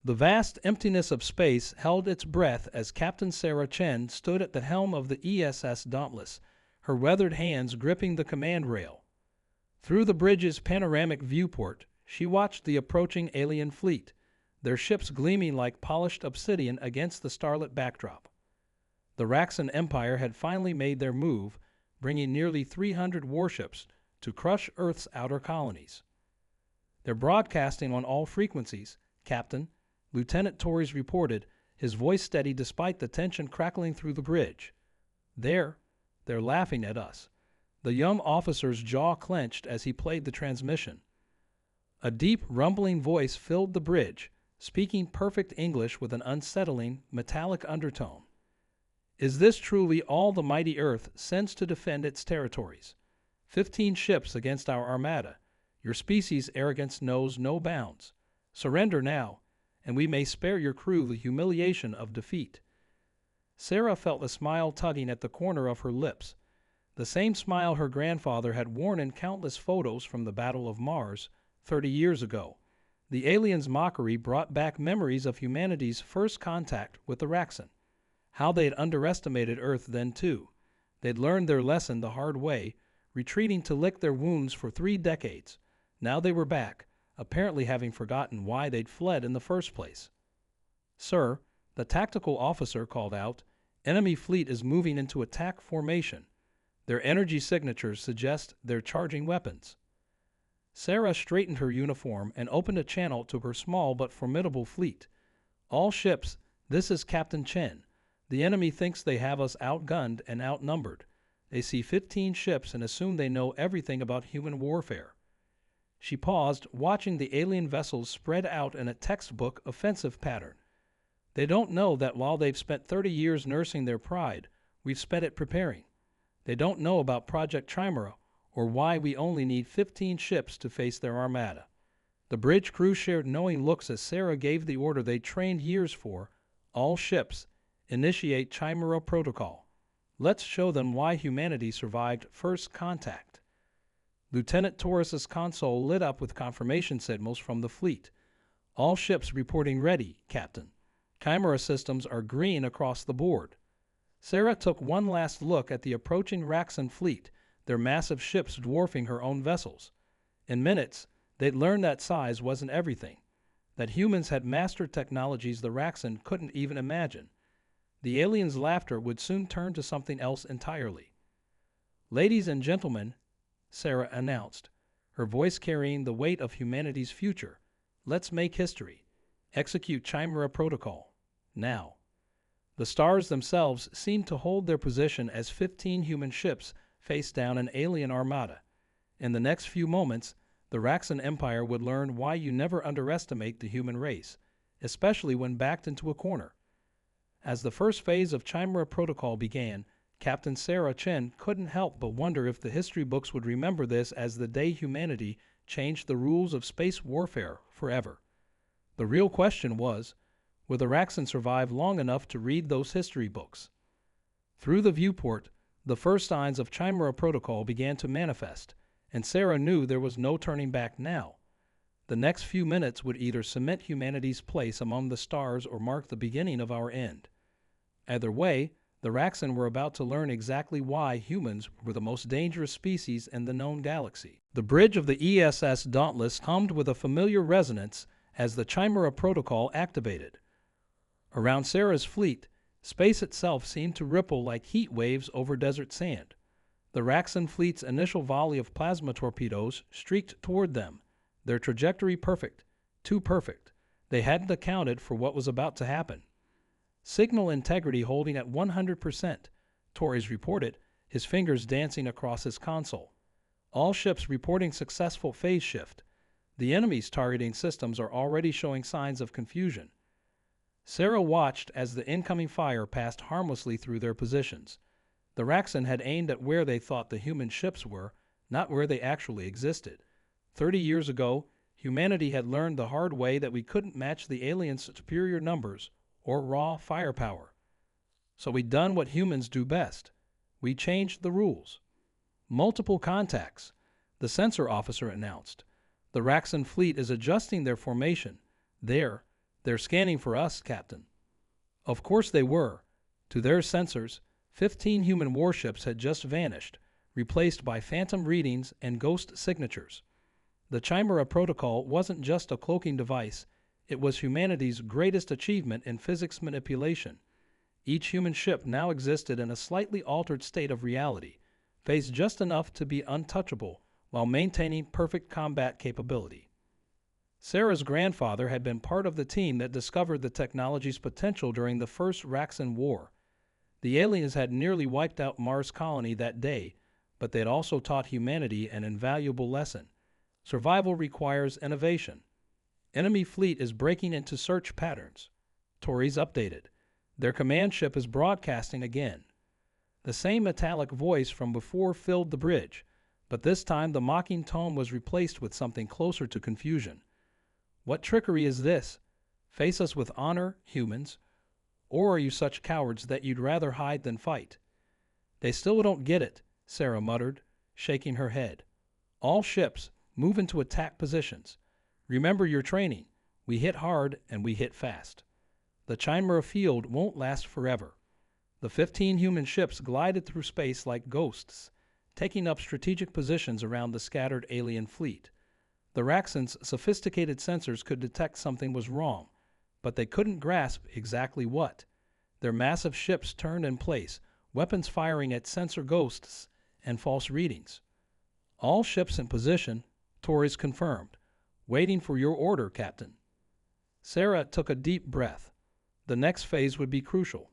The vast emptiness of space held its breath as Captain Sarah Chen stood at the helm of the ESS Dauntless, her weathered hands gripping the command rail. Through the bridge's panoramic viewport, she watched the approaching alien fleet, their ships gleaming like polished obsidian against the starlit backdrop. The Raxan Empire had finally made their move, bringing nearly 300 warships to crush Earth's outer colonies. "They're broadcasting on all frequencies, Captain," Lieutenant Torres reported, his voice steady despite the tension crackling through the bridge. They're laughing at us." The young officer's jaw clenched as he played the transmission. A deep, rumbling voice filled the bridge, speaking perfect English with an unsettling, metallic undertone. "Is this truly all the mighty Earth sends to defend its territories? 15 ships against our Armada. Your species' arrogance knows no bounds. Surrender now, and we may spare your crew the humiliation of defeat." Sarah felt a smile tugging at the corner of her lips, the same smile her grandfather had worn in countless photos from the Battle of Mars 30 years ago. The aliens' mockery brought back memories of humanity's first contact with the Raxan. How they'd underestimated Earth then, too. They'd learned their lesson the hard way, retreating to lick their wounds for 3 decades. Now they were back, apparently having forgotten why they'd fled in the first place. "Sir," the tactical officer called out, "enemy fleet is moving into attack formation. Their energy signatures suggest they're charging weapons." Sarah straightened her uniform and opened a channel to her small but formidable fleet. "All ships, this is Captain Chen. The enemy thinks they have us outgunned and outnumbered. They see 15 ships and assume they know everything about human warfare." She paused, watching the alien vessels spread out in a textbook offensive pattern. "They don't know that while they've spent 30 years nursing their pride, we've spent it preparing. They don't know about Project Chimera, or why we only need 15 ships to face their Armada." The bridge crew shared knowing looks as Sarah gave the order they trained years for: "All ships, initiate Chimera Protocol. Let's show them why humanity survived first contact." Lieutenant Torres's console lit up with confirmation signals from the fleet. "All ships reporting ready, Captain. Chimera systems are green across the board." Sarah took one last look at the approaching Raxan fleet, their massive ships dwarfing her own vessels. In minutes, they'd learned that size wasn't everything, that humans had mastered technologies the Raxan couldn't even imagine. The aliens' laughter would soon turn to something else entirely. "Ladies and gentlemen," Sarah announced, her voice carrying the weight of humanity's future, "let's make history. Execute Chimera Protocol. Now." The stars themselves seemed to hold their position as 15 human ships faced down an alien armada. In the next few moments, the Raxan Empire would learn why you never underestimate the human race, especially when backed into a corner. As the first phase of Chimera Protocol began, Captain Sarah Chen couldn't help but wonder if the history books would remember this as the day humanity changed the rules of space warfare forever. The real question was, would the Raxan survive long enough to read those history books? Through the viewport, the first signs of Chimera Protocol began to manifest, and Sarah knew there was no turning back now. The next few minutes would either cement humanity's place among the stars or mark the beginning of our end. Either way, the Raxan were about to learn exactly why humans were the most dangerous species in the known galaxy. The bridge of the ESS Dauntless hummed with a familiar resonance as the Chimera Protocol activated. Around Sarah's fleet, space itself seemed to ripple like heat waves over desert sand. The Raxan fleet's initial volley of plasma torpedoes streaked toward them, their trajectory perfect, too perfect. They hadn't accounted for what was about to happen. "Signal integrity holding at 100%, Torres reported, his fingers dancing across his console. "All ships reporting successful phase shift. The enemy's targeting systems are already showing signs of confusion." Sarah watched as the incoming fire passed harmlessly through their positions. The Raxan had aimed at where they thought the human ships were, not where they actually existed. 30 years ago, humanity had learned the hard way that we couldn't match the aliens' superior numbers or raw firepower. So we'd done what humans do best. We changed the rules. "Multiple contacts," the sensor officer announced. "The Raxan fleet is adjusting their formation. They're They're scanning for us, Captain. Of course they were. To their sensors, 15 human warships had just vanished, replaced by phantom readings and ghost signatures. The Chimera Protocol wasn't just a cloaking device, it was humanity's greatest achievement in physics manipulation. Each human ship now existed in a slightly altered state of reality, phased just enough to be untouchable while maintaining perfect combat capability. Sarah's grandfather had been part of the team that discovered the technology's potential during the First Raxan War. The aliens had nearly wiped out Mars' colony that day, but they had also taught humanity an invaluable lesson. Survival requires innovation. Enemy fleet is breaking into search patterns. Tories updated. Their command ship is broadcasting again. The same metallic voice from before filled the bridge, but this time the mocking tone was replaced with something closer to confusion. What trickery is this? Face us with honor, humans, or are you such cowards that you'd rather hide than fight? They still don't get it, Sarah muttered, shaking her head. All ships, move into attack positions. Remember your training. We hit hard and we hit fast. The Chimera field won't last forever. The 15 human ships glided through space like ghosts, taking up strategic positions around the scattered alien fleet. The Raxans' sophisticated sensors could detect something was wrong, but they couldn't grasp exactly what. Their massive ships turned in place, weapons firing at sensor ghosts and false readings. All ships in position, Torres confirmed. Waiting for your order, Captain. Sarah took a deep breath. The next phase would be crucial.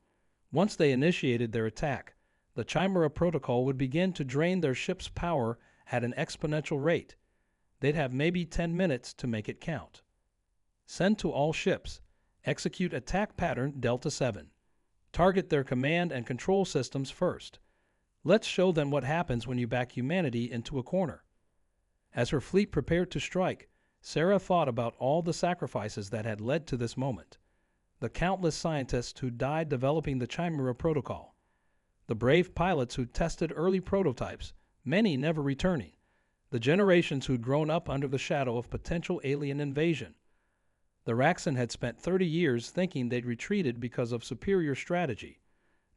Once they initiated their attack, the Chimera Protocol would begin to drain their ship's power at an exponential rate. They'd have maybe 10 minutes to make it count. Send to all ships. Execute attack pattern Delta 7. Target their command and control systems first. Let's show them what happens when you back humanity into a corner. As her fleet prepared to strike, Sarah thought about all the sacrifices that had led to this moment. The countless scientists who died developing the Chimera Protocol. The brave pilots who tested early prototypes, many never returning. The generations who'd grown up under the shadow of potential alien invasion. The Raxan had spent 30 years thinking they'd retreated because of superior strategy.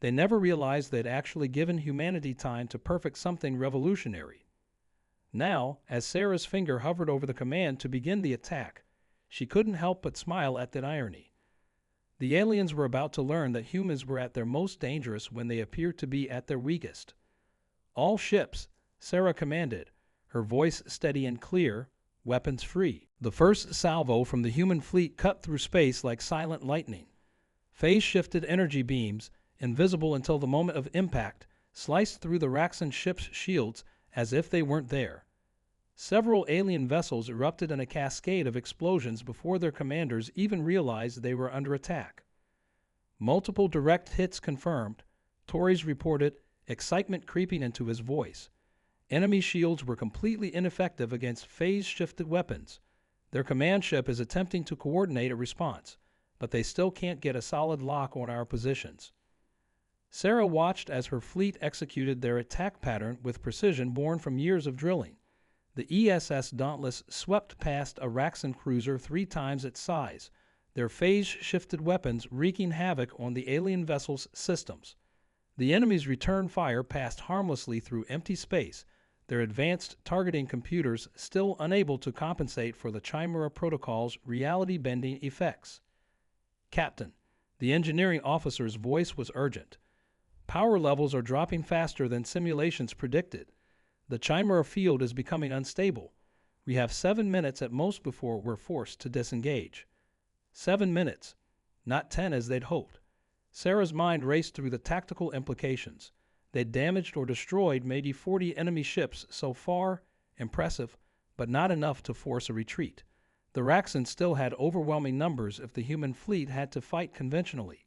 They never realized they'd actually given humanity time to perfect something revolutionary. Now, as Sarah's finger hovered over the command to begin the attack, she couldn't help but smile at that irony. The aliens were about to learn that humans were at their most dangerous when they appeared to be at their weakest. All ships, Sarah commanded, her voice steady and clear, weapons free. The first salvo from the human fleet cut through space like silent lightning. Phase-shifted energy beams, invisible until the moment of impact, sliced through the Raxan ship's shields as if they weren't there. Several alien vessels erupted in a cascade of explosions before their commanders even realized they were under attack. Multiple direct hits confirmed, Torres reported, excitement creeping into his voice. Enemy shields were completely ineffective against phase-shifted weapons. Their command ship is attempting to coordinate a response, but they still can't get a solid lock on our positions. Sarah watched as her fleet executed their attack pattern with precision born from years of drilling. The ESS Dauntless swept past a Raxan cruiser 3 times its size, their phase-shifted weapons wreaking havoc on the alien vessel's systems. The enemy's return fire passed harmlessly through empty space, their advanced targeting computers still unable to compensate for the Chimera Protocol's reality-bending effects. Captain, the engineering officer's voice was urgent. Power levels are dropping faster than simulations predicted. The Chimera field is becoming unstable. We have 7 minutes at most before we're forced to disengage. 7 minutes, not 10 as they'd hoped. Sarah's mind raced through the tactical implications. They'd damaged or destroyed maybe 40 enemy ships so far, impressive, but not enough to force a retreat. The Raxans still had overwhelming numbers if the human fleet had to fight conventionally.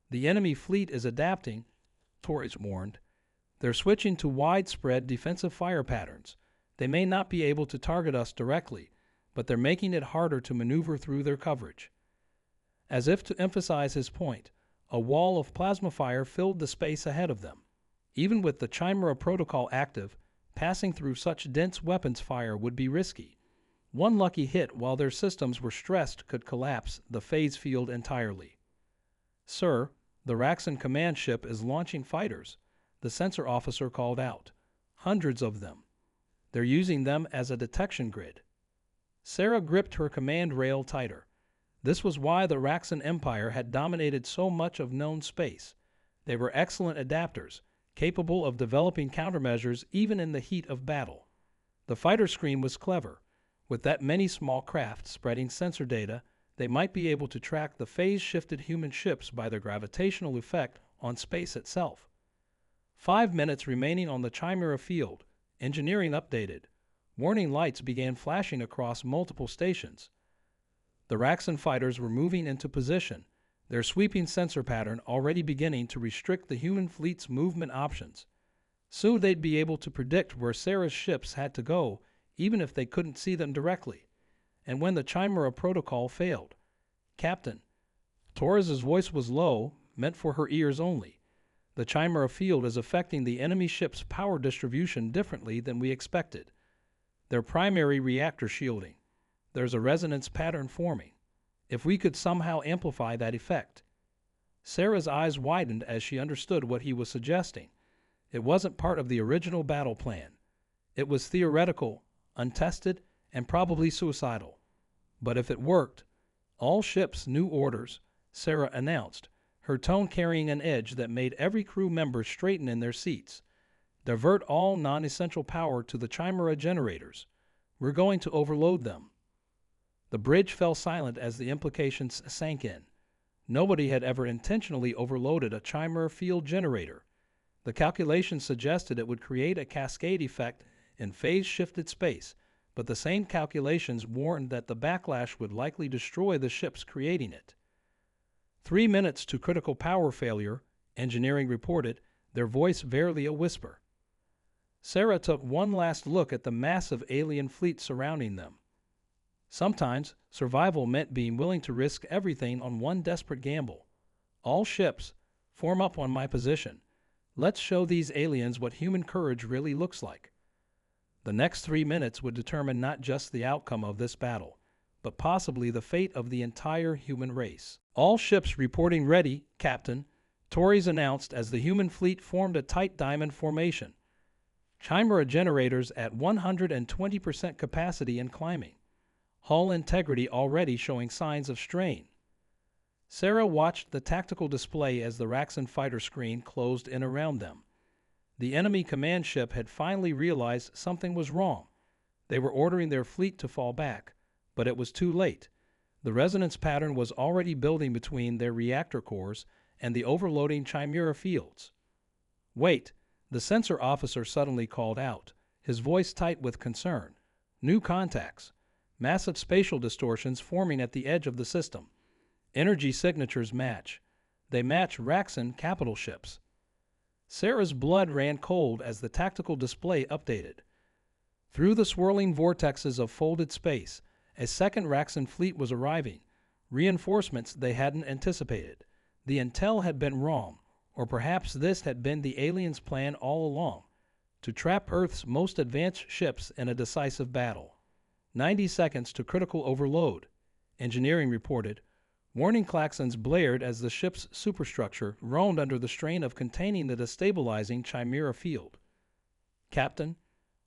The enemy fleet is adapting, Torres warned. They're switching to widespread defensive fire patterns. They may not be able to target us directly, but they're making it harder to maneuver through their coverage. As if to emphasize his point, a wall of plasma fire filled the space ahead of them. Even with the Chimera Protocol active, passing through such dense weapons fire would be risky. One lucky hit while their systems were stressed could collapse the phase field entirely. "Sir, the Raxan command ship is launching fighters," the sensor officer called out. "Hundreds of them. They're using them as a detection grid." Sarah gripped her command rail tighter. This was why the Raxan Empire had dominated so much of known space. They were excellent adapters, capable of developing countermeasures even in the heat of battle. The fighter screen was clever. With that many small craft spreading sensor data, they might be able to track the phase-shifted human ships by their gravitational effect on space itself. 5 minutes remaining on the Chimera field. Engineering updated. Warning lights began flashing across multiple stations. The Raxan fighters were moving into position, their sweeping sensor pattern already beginning to restrict the human fleet's movement options. Soon they'd be able to predict where Sarah's ships had to go, even if they couldn't see them directly. And when the Chimera protocol failed, "Captain," Torres's voice was low, meant for her ears only. "The Chimera field is affecting the enemy ship's power distribution differently than we expected. Their primary reactor shielding. There's a resonance pattern forming. If we could somehow amplify that effect." Sarah's eyes widened as she understood what he was suggesting. It wasn't part of the original battle plan. It was theoretical, untested, and probably suicidal. But if it worked, "All ships, new orders," Sarah announced, her tone carrying an edge that made every crew member straighten in their seats. "Divert all non-essential power to the Chimera generators. We're going to overload them." The bridge fell silent as the implications sank in. Nobody had ever intentionally overloaded a Chimera field generator. The calculations suggested it would create a cascade effect in phase-shifted space, but the same calculations warned that the backlash would likely destroy the ships creating it. 3 minutes to critical power failure, engineering reported, their voice barely a whisper. Sarah took one last look at the massive alien fleet surrounding them. Sometimes, survival meant being willing to risk everything on one desperate gamble. "All ships, form up on my position. Let's show these aliens what human courage really looks like." The next 3 minutes would determine not just the outcome of this battle, but possibly the fate of the entire human race. "All ships reporting ready, Captain," Torres announced as the human fleet formed a tight diamond formation. Chimera generators at 120% capacity and climbing. Hull integrity already showing signs of strain. Sarah watched the tactical display as the Raxan fighter screen closed in around them. The enemy command ship had finally realized something was wrong. They were ordering their fleet to fall back, but it was too late. The resonance pattern was already building between their reactor cores and the overloading Chimera fields. "Wait," the sensor officer suddenly called out, his voice tight with concern. "New contacts. Massive spatial distortions forming at the edge of the system. Energy signatures match. They match Raxan capital ships." Sarah's blood ran cold as the tactical display updated. Through the swirling vortexes of folded space, a second Raxan fleet was arriving, reinforcements they hadn't anticipated. The intel had been wrong, or perhaps this had been the aliens' plan all along, to trap Earth's most advanced ships in a decisive battle. 90 seconds to critical overload, engineering reported. Warning klaxons blared as the ship's superstructure groaned under the strain of containing the destabilizing Chimera field. "Captain,"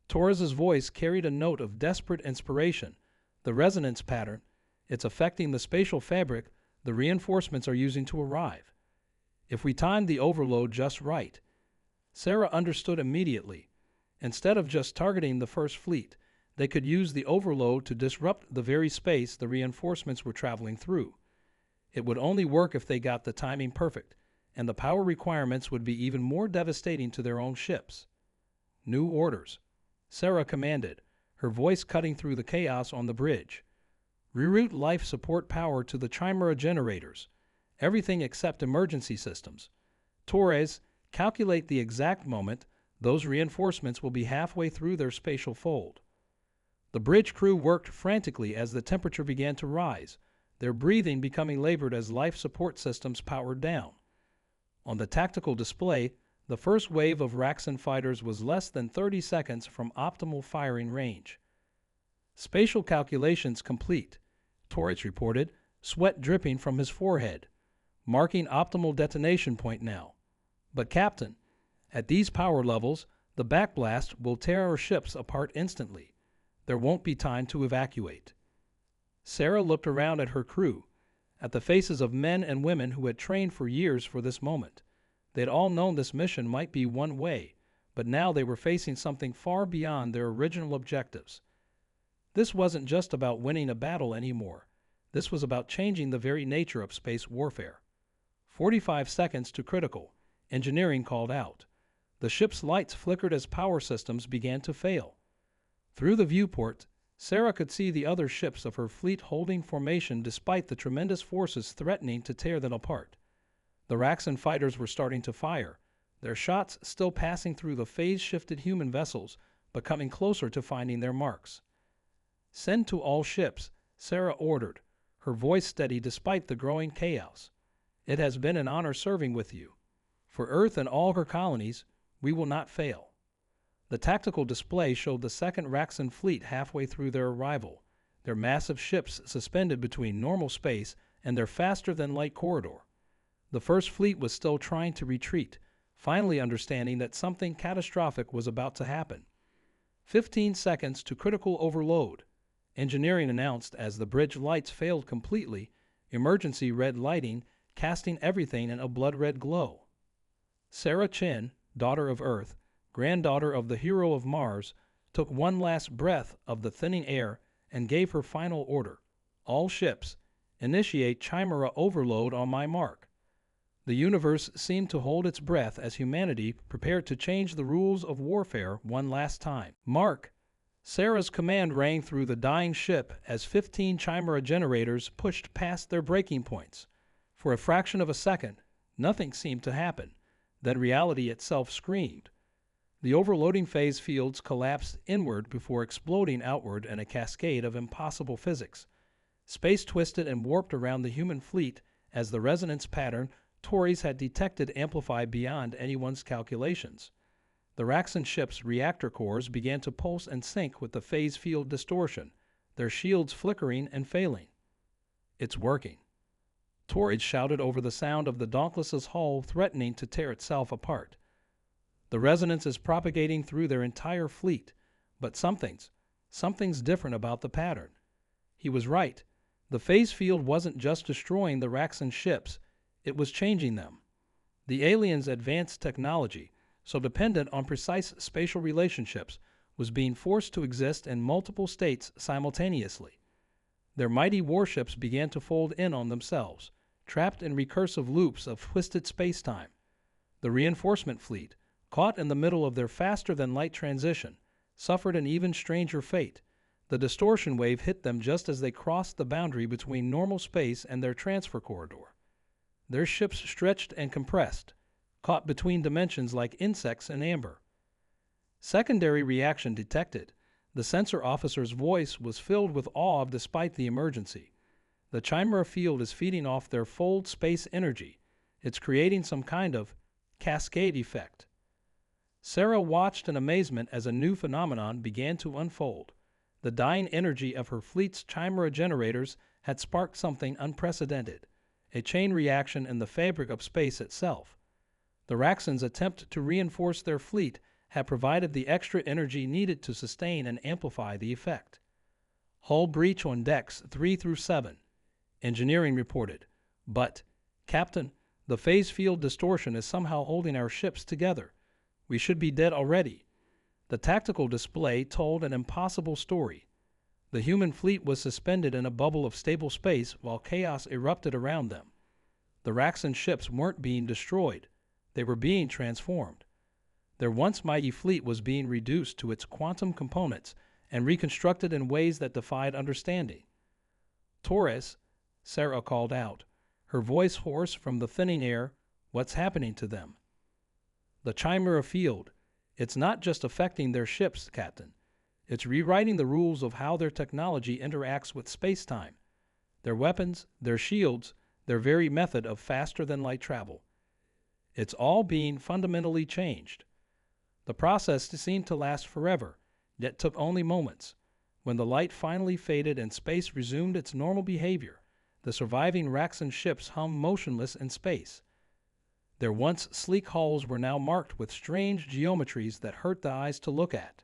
Torres's voice carried a note of desperate inspiration. "The resonance pattern, it's affecting the spatial fabric the reinforcements are using to arrive. If we timed the overload just right." Sarah understood immediately. Instead of just targeting the first fleet, they could use the overload to disrupt the very space the reinforcements were traveling through. It would only work if they got the timing perfect, and the power requirements would be even more devastating to their own ships. "New orders," Sarah commanded, her voice cutting through the chaos on the bridge. "Reroute life support power to the Chimera generators. Everything except emergency systems. Torres, calculate the exact moment those reinforcements will be halfway through their spatial fold." The bridge crew worked frantically as the temperature began to rise, their breathing becoming labored as life support systems powered down. On the tactical display, the first wave of Raxan fighters was less than 30 seconds from optimal firing range. Spatial calculations complete, Torres reported, sweat dripping from his forehead. Marking optimal detonation point now. But Captain, at these power levels, the backblast will tear our ships apart instantly. There won't be time to evacuate. Sarah looked around at her crew, at the faces of men and women who had trained for years for this moment. They'd all known this mission might be one way, but now they were facing something far beyond their original objectives. This wasn't just about winning a battle anymore. This was about changing the very nature of space warfare. 45 seconds to critical, engineering called out. The ship's lights flickered as power systems began to fail. Through the viewport, Sarah could see the other ships of her fleet holding formation despite the tremendous forces threatening to tear them apart. The Raxan fighters were starting to fire, their shots still passing through the phase-shifted human vessels, but coming closer to finding their marks. "Send to all ships," Sarah ordered, her voice steady despite the growing chaos. "It has been an honor serving with you. For Earth and all her colonies, we will not fail." The tactical display showed the second Raxan fleet halfway through their arrival, their massive ships suspended between normal space and their faster-than-light corridor. The first fleet was still trying to retreat, finally understanding that something catastrophic was about to happen. 15 seconds to critical overload, engineering announced as the bridge lights failed completely, emergency red lighting casting everything in a blood-red glow. Sarah Chen, daughter of Earth, granddaughter of the hero of Mars, took one last breath of the thinning air and gave her final order. "All ships, initiate Chimera overload on my mark." The universe seemed to hold its breath as humanity prepared to change the rules of warfare one last time. "Mark!" Sarah's command rang through the dying ship as 15 Chimera generators pushed past their breaking points. For a fraction of a second, nothing seemed to happen. Then reality itself screamed. The overloading phase fields collapsed inward before exploding outward in a cascade of impossible physics. Space twisted and warped around the human fleet as the resonance pattern Torres had detected amplified beyond anyone's calculations. The Raxan ship's reactor cores began to pulse and sync with the phase field distortion, their shields flickering and failing. "It's working." Torres shouted over the sound of the Dauntless's hull threatening to tear itself apart. "The resonance is propagating through their entire fleet, but something's different about the pattern." He was right. The phase field wasn't just destroying the Raxan ships, it was changing them. The aliens' advanced technology, so dependent on precise spatial relationships, was being forced to exist in multiple states simultaneously. Their mighty warships began to fold in on themselves, trapped in recursive loops of twisted space-time. The reinforcement fleet, caught in the middle of their faster-than-light transition, suffered an even stranger fate. The distortion wave hit them just as they crossed the boundary between normal space and their transfer corridor. Their ships stretched and compressed, caught between dimensions like insects in amber. Secondary reaction detected. The sensor officer's voice was filled with awe despite the emergency. The Chimera field is feeding off their fold space energy. It's creating some kind of cascade effect. Sarah watched in amazement as a new phenomenon began to unfold. The dying energy of her fleet's Chimera generators had sparked something unprecedented, a chain reaction in the fabric of space itself. The Raxans' attempt to reinforce their fleet had provided the extra energy needed to sustain and amplify the effect. "Hull breach on decks 3 through 7, engineering reported. "But, Captain, the phase field distortion is somehow holding our ships together. We should be dead already." The tactical display told an impossible story. The human fleet was suspended in a bubble of stable space while chaos erupted around them. The Raxan ships weren't being destroyed. They were being transformed. Their once mighty fleet was being reduced to its quantum components and reconstructed in ways that defied understanding. "Torres," Sarah called out, her voice hoarse from the thinning air, "what's happening to them?" "The Chimera field. It's not just affecting their ships, Captain. It's rewriting the rules of how their technology interacts with space-time. Their weapons, their shields, their very method of faster-than-light travel. It's all being fundamentally changed." The process seemed to last forever, yet took only moments. When the light finally faded and space resumed its normal behavior, the surviving Raxan ships hummed motionless in space. Their once sleek hulls were now marked with strange geometries that hurt the eyes to look at.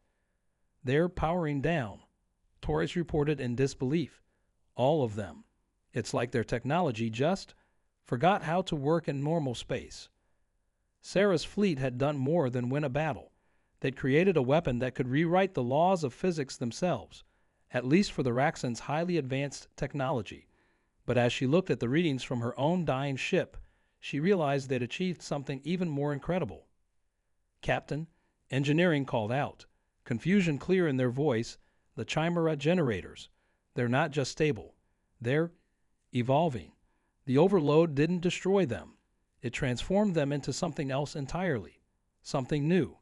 "They're powering down," Torres reported in disbelief. "All of them. It's like their technology just forgot how to work in normal space." Sarah's fleet had done more than win a battle. They'd created a weapon that could rewrite the laws of physics themselves, at least for the Raxans' highly advanced technology. But as she looked at the readings from her own dying ship, she realized they'd achieved something even more incredible. "Captain," engineering called out, confusion clear in their voice, "the Chimera generators. They're not just stable. They're evolving. The overload didn't destroy them. It transformed them into something else entirely. Something new."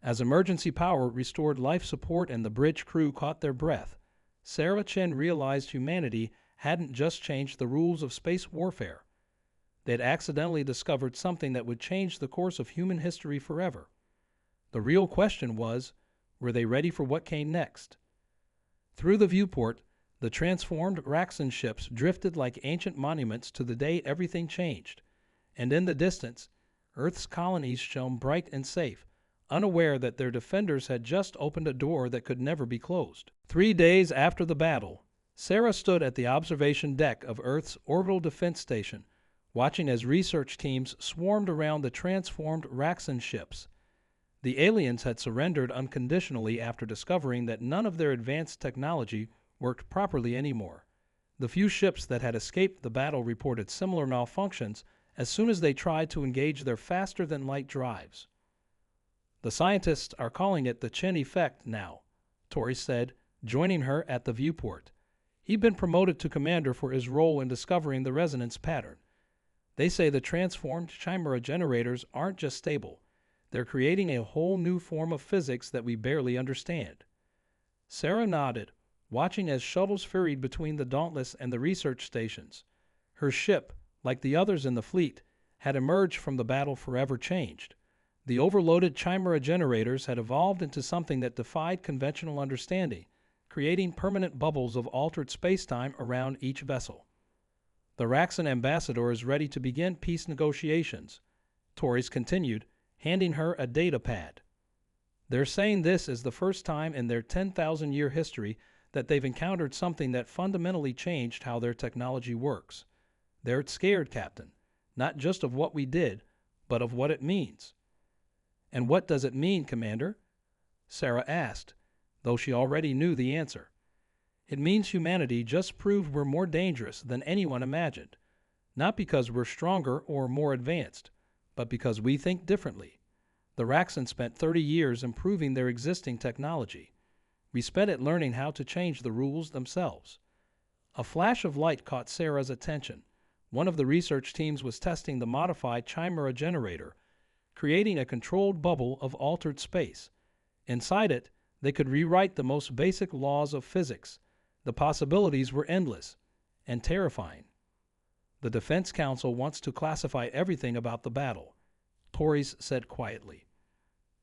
As emergency power restored life support and the bridge crew caught their breath, Sarah Chen realized humanity hadn't just changed the rules of space warfare. They'd accidentally discovered something that would change the course of human history forever. The real question was, were they ready for what came next? Through the viewport, the transformed Raxan ships drifted like ancient monuments to the day everything changed, and in the distance, Earth's colonies shone bright and safe, unaware that their defenders had just opened a door that could never be closed. 3 days after the battle, Sarah stood at the observation deck of Earth's orbital defense station, watching as research teams swarmed around the transformed Raxan ships. The aliens had surrendered unconditionally after discovering that none of their advanced technology worked properly anymore. The few ships that had escaped the battle reported similar malfunctions as soon as they tried to engage their faster-than-light drives. "The scientists are calling it the Chen effect now," Tori said, joining her at the viewport. He'd been promoted to commander for his role in discovering the resonance pattern. "They say the transformed Chimera generators aren't just stable. They're creating a whole new form of physics that we barely understand." Sarah nodded, watching as shuttles ferried between the Dauntless and the research stations. Her ship, like the others in the fleet, had emerged from the battle forever changed. The overloaded Chimera generators had evolved into something that defied conventional understanding, creating permanent bubbles of altered spacetime around each vessel. "The Raxan ambassador is ready to begin peace negotiations," Torres continued, handing her a data pad. "They're saying this is the first time in their 10,000-year history that they've encountered something that fundamentally changed how their technology works. They're scared, Captain, not just of what we did, but of what it means." "And what does it mean, Commander?" Sarah asked, though she already knew the answer. "It means humanity just proved we're more dangerous than anyone imagined, not because we're stronger or more advanced, but because we think differently. The Raxan spent 30 years improving their existing technology. We spent it learning how to change the rules themselves." A flash of light caught Sarah's attention. One of the research teams was testing the modified Chimera generator, creating a controlled bubble of altered space. Inside it, they could rewrite the most basic laws of physics. The possibilities were endless and terrifying. "The Defense Council wants to classify everything about the battle," Torres said quietly.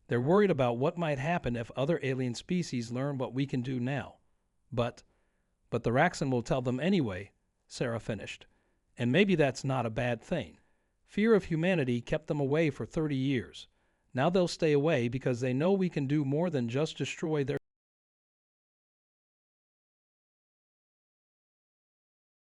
"They're worried about what might happen if other alien species learn what we can do now. But the Raxan will tell them anyway," Sarah finished. "And maybe that's not a bad thing. Fear of humanity kept them away for 30 years. Now they'll stay away because they know we can do more than just destroy their